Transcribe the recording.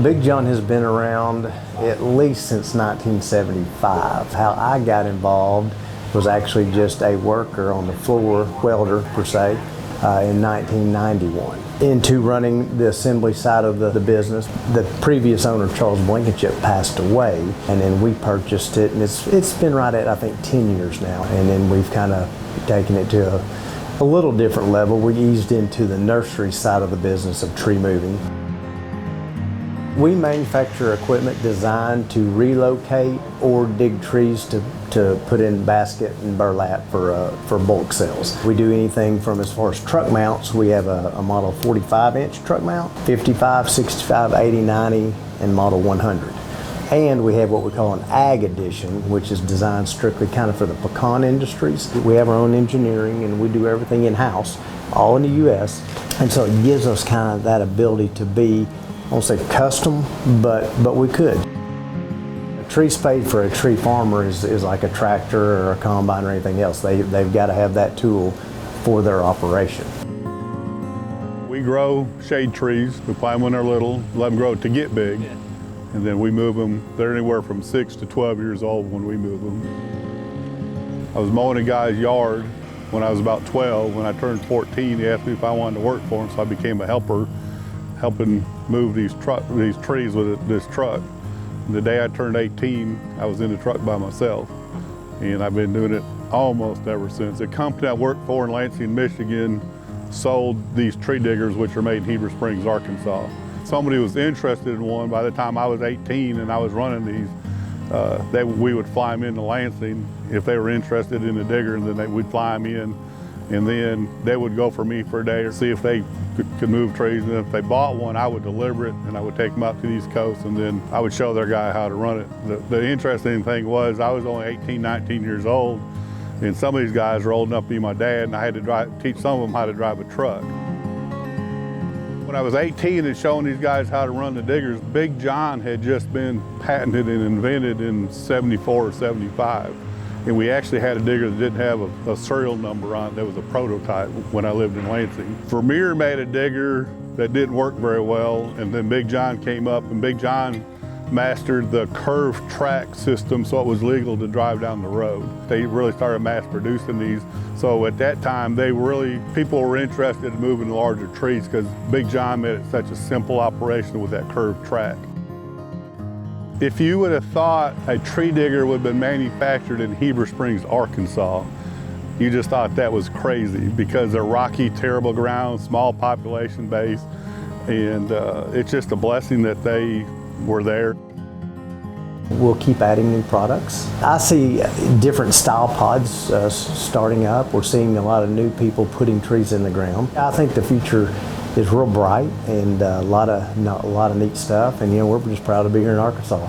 Big John has been around at least since 1975. How I got involved was actually just a worker on the floor, welder per se, in 1991. Into running the assembly side of the business. The previous owner, Charles Blankenship, passed away, and then we purchased it, and it's been right at, I think, 10 years now. And then we've kind of taken it to a little different level. We eased into the nursery side of the business of tree moving. We manufacture equipment designed to relocate or dig trees to put in basket and burlap for bulk sales. We do anything from, as far as truck mounts, we have a model 45-inch truck mount, 55, 65, 80, 90, and model 100. And we have what we call an ag edition, which is designed strictly kind of for the pecan industries. We have our own engineering and we do everything in-house, all in the U.S. And so it gives us kind of that ability to be, I won't say custom, but we could. A tree spade for a tree farmer is like a tractor or a combine or anything else. They've got to have that tool for their operation. We grow shade trees. We plant them when they're little, let them grow to get big, and then we move them. They're anywhere from 6 to 12 years old when we move them. I was mowing a guy's yard when I was about 12. When I turned 14, he asked me if I wanted to work for him, so I became a helper, helping move these trees with this truck. The day I turned 18, I was in the truck by myself, and I've been doing it almost ever since. The company I worked for in Lansing, Michigan, sold these tree diggers, which are made in Heber Springs, Arkansas. Somebody was interested in one. By the time I was 18 and I was running these, we would fly them into Lansing if they were interested in the digger, and then we'd fly them in, and then they would go for me for a day or see if they could move trees. And if they bought one, I would deliver it, and I would take them out to the East Coast, and then I would show their guy how to run it. The interesting thing was I was only 18, 19 years old, and some of these guys were old enough to be my dad, and I had to teach some of them how to drive a truck. When I was 18 and showing these guys how to run the diggers, Big John had just been patented and invented in 74 or 75. And we actually had a digger that didn't have a serial number on it. That was a prototype when I lived in Lansing. Vermeer made a digger that didn't work very well, and then Big John came up, and Big John mastered the curved track system, so it was legal to drive down the road. They really started mass producing these. So at that time, people were interested in moving larger trees because Big John made it such a simple operation with that curved track. If you would have thought a tree digger would have been manufactured in Heber Springs, Arkansas, you just thought that was crazy because they're rocky, terrible ground, small population base, and it's just a blessing that they were there. We'll keep adding new products. I see different style pods starting up. We're seeing a lot of new people putting trees in the ground. I think the future is real bright and a lot of neat stuff, and we're just proud to be here in Arkansas.